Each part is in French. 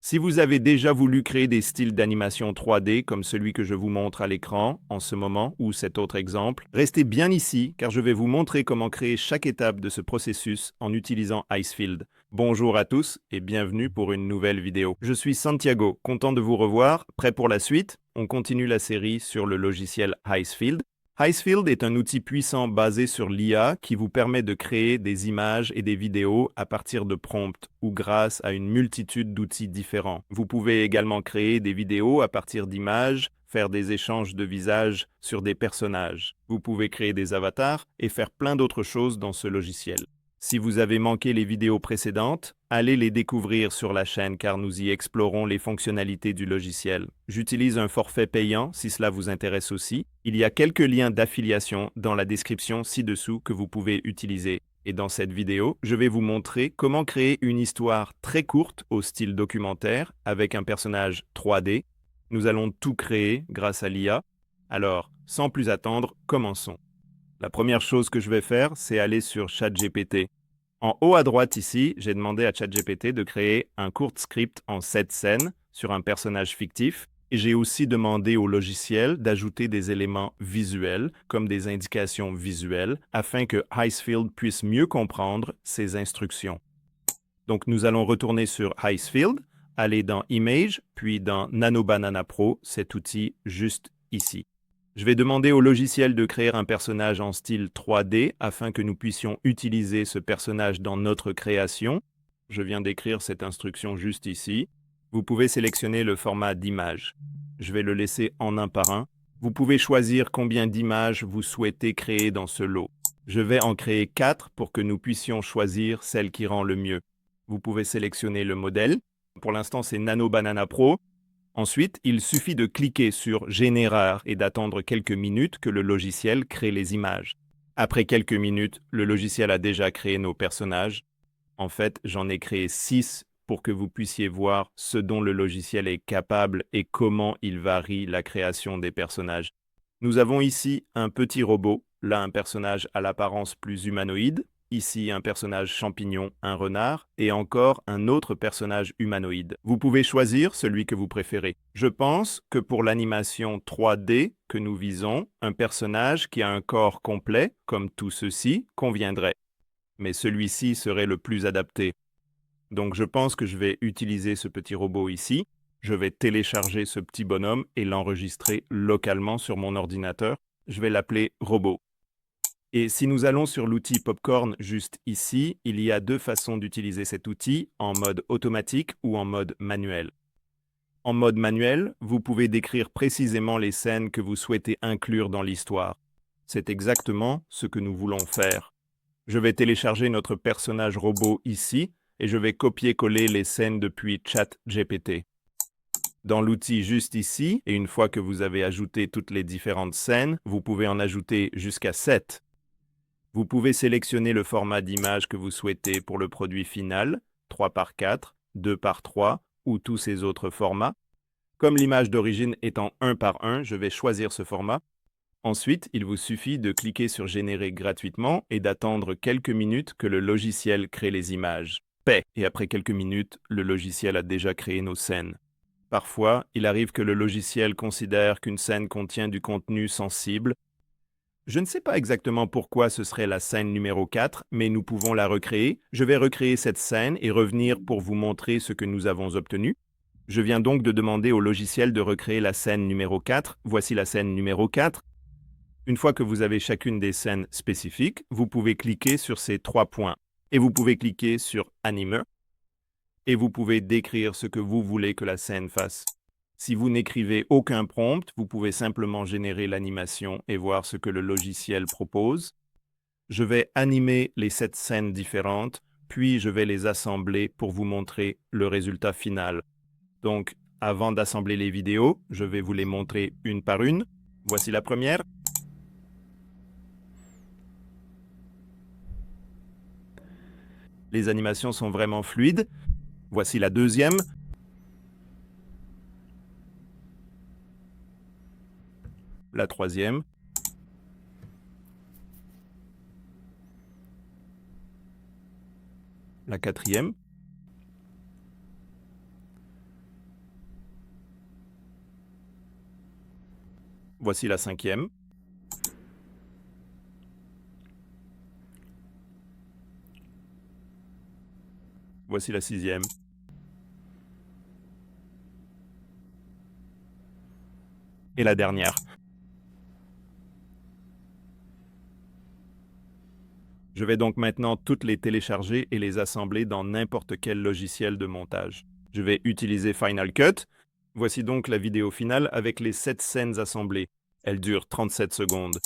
Si vous avez déjà voulu créer des styles d'animation 3D comme celui que je vous montre à l'écran en ce moment ou cet autre exemple, restez bien ici car je vais vous montrer comment créer chaque étape de ce processus en utilisant Icefield. Bonjour à tous et bienvenue pour une nouvelle vidéo. Je suis Santiago, content de vous revoir. Prêt pour la suite? On continue la série sur le logiciel Icefield. Icefield est un outil puissant basé sur l'IA qui vous permet de créer des images et des vidéos à partir de prompts ou grâce à une multitude d'outils différents. Vous pouvez également créer des vidéos à partir d'images, faire des échanges de visages sur des personnages. Vous pouvez créer des avatars et faire plein d'autres choses dans ce logiciel. Si vous avez manqué les vidéos précédentes, allez les découvrir sur la chaîne car nous y explorons les fonctionnalités du logiciel. J'utilise un forfait payant si cela vous intéresse aussi. Il y a quelques liens d'affiliation dans la description ci-dessous que vous pouvez utiliser. Et dans cette vidéo, je vais vous montrer comment créer une histoire très courte au style documentaire avec un personnage 3D. Nous allons tout créer grâce à l'IA. Alors, sans plus attendre, commençons. La première chose que je vais faire, c'est aller sur ChatGPT. En haut à droite ici, j'ai demandé à ChatGPT de créer un court script en 7 scènes sur un personnage fictif. Et j'ai aussi demandé au logiciel d'ajouter des éléments visuels, comme des indications visuelles, afin que Icefield puisse mieux comprendre ses instructions. Donc nous allons retourner sur Icefield, aller dans Image, puis dans Nano Banana Pro, cet outil juste ici. Je vais demander au logiciel de créer un personnage en style 3D afin que nous puissions utiliser ce personnage dans notre création. Je viens d'écrire cette instruction juste ici. Vous pouvez sélectionner le format d'image. Je vais le laisser en un par un. Vous pouvez choisir combien d'images vous souhaitez créer dans ce lot. Je vais en créer 4 pour que nous puissions choisir celle qui rend le mieux. Vous pouvez sélectionner le modèle. Pour l'instant, c'est Nano Banana Pro. Ensuite, il suffit de cliquer sur Générer et d'attendre quelques minutes que le logiciel crée les images. Après quelques minutes, le logiciel a déjà créé nos personnages. En fait, j'en ai créé 6 pour que vous puissiez voir ce dont le logiciel est capable et comment il varie la création des personnages. Nous avons ici un petit robot, là un personnage à l'apparence plus humanoïde, ici un personnage champignon, un renard, et encore un autre personnage humanoïde. Vous pouvez choisir celui que vous préférez. Je pense que pour l'animation 3D que nous visons, un personnage qui a un corps complet, comme tout ceci, conviendrait. Mais celui-ci serait le plus adapté. Donc je pense que je vais utiliser ce petit robot ici. Je vais télécharger ce petit bonhomme et l'enregistrer localement sur mon ordinateur. Je vais l'appeler robot. Et si nous allons sur l'outil Popcorn juste ici, il y a deux façons d'utiliser cet outil, en mode automatique ou en mode manuel. En mode manuel, vous pouvez décrire précisément les scènes que vous souhaitez inclure dans l'histoire. C'est exactement ce que nous voulons faire. Je vais télécharger notre personnage robot ici et je vais copier-coller les scènes depuis ChatGPT. Dans l'outil juste ici, et une fois que vous avez ajouté toutes les différentes scènes, vous pouvez en ajouter jusqu'à 7. Vous pouvez sélectionner le format d'image que vous souhaitez pour le produit final, 3 par 4, 2 par 3 ou tous ces autres formats. Comme l'image d'origine est en 1 par 1, je vais choisir ce format. Ensuite, il vous suffit de cliquer sur Générer gratuitement et d'attendre quelques minutes que le logiciel crée les images. Paix. Et après quelques minutes, le logiciel a déjà créé nos scènes. Parfois, il arrive que le logiciel considère qu'une scène contient du contenu sensible. Je ne sais pas exactement pourquoi ce serait la scène numéro 4, mais nous pouvons la recréer. Je vais recréer cette scène et revenir pour vous montrer ce que nous avons obtenu. Je viens donc de demander au logiciel de recréer la scène numéro 4. Voici la scène numéro 4. Une fois que vous avez chacune des scènes spécifiques, vous pouvez cliquer sur ces 3 points. Et vous pouvez cliquer sur Animer. Et vous pouvez décrire ce que vous voulez que la scène fasse. Si vous n'écrivez aucun prompt, vous pouvez simplement générer l'animation et voir ce que le logiciel propose. Je vais animer les 7 scènes différentes, puis je vais les assembler pour vous montrer le résultat final. Donc, avant d'assembler les vidéos, je vais vous les montrer une par une. Voici la première. Les animations sont vraiment fluides. Voici la deuxième. La troisième. La quatrième. Voici la cinquième. Voici la sixième. Et la dernière. Je vais donc maintenant toutes les télécharger et les assembler dans n'importe quel logiciel de montage. Je vais utiliser Final Cut. Voici donc la vidéo finale avec les 7 scènes assemblées. Elle dure 37 secondes.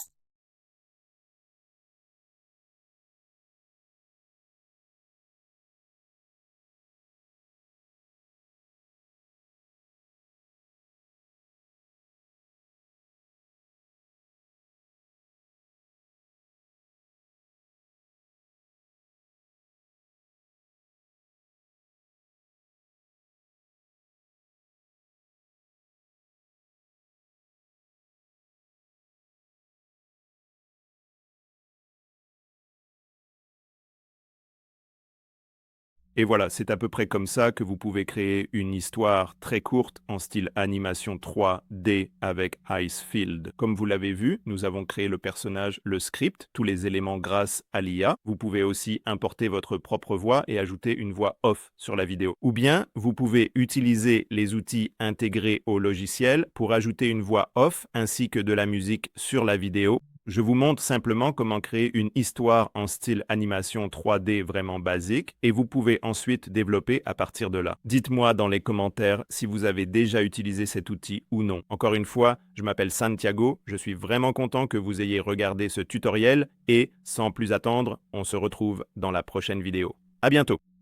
Et voilà, c'est à peu près comme ça que vous pouvez créer une histoire très courte en style animation 3D avec Icefield. Comme vous l'avez vu, nous avons créé le personnage, le script, tous les éléments grâce à l'IA. Vous pouvez aussi importer votre propre voix et ajouter une voix off sur la vidéo. Ou bien, vous pouvez utiliser les outils intégrés au logiciel pour ajouter une voix off ainsi que de la musique sur la vidéo. Je vous montre simplement comment créer une histoire en style animation 3D vraiment basique et vous pouvez ensuite développer à partir de là. Dites-moi dans les commentaires si vous avez déjà utilisé cet outil ou non. Encore une fois, je m'appelle Santiago, je suis vraiment content que vous ayez regardé ce tutoriel et sans plus attendre, on se retrouve dans la prochaine vidéo. À bientôt!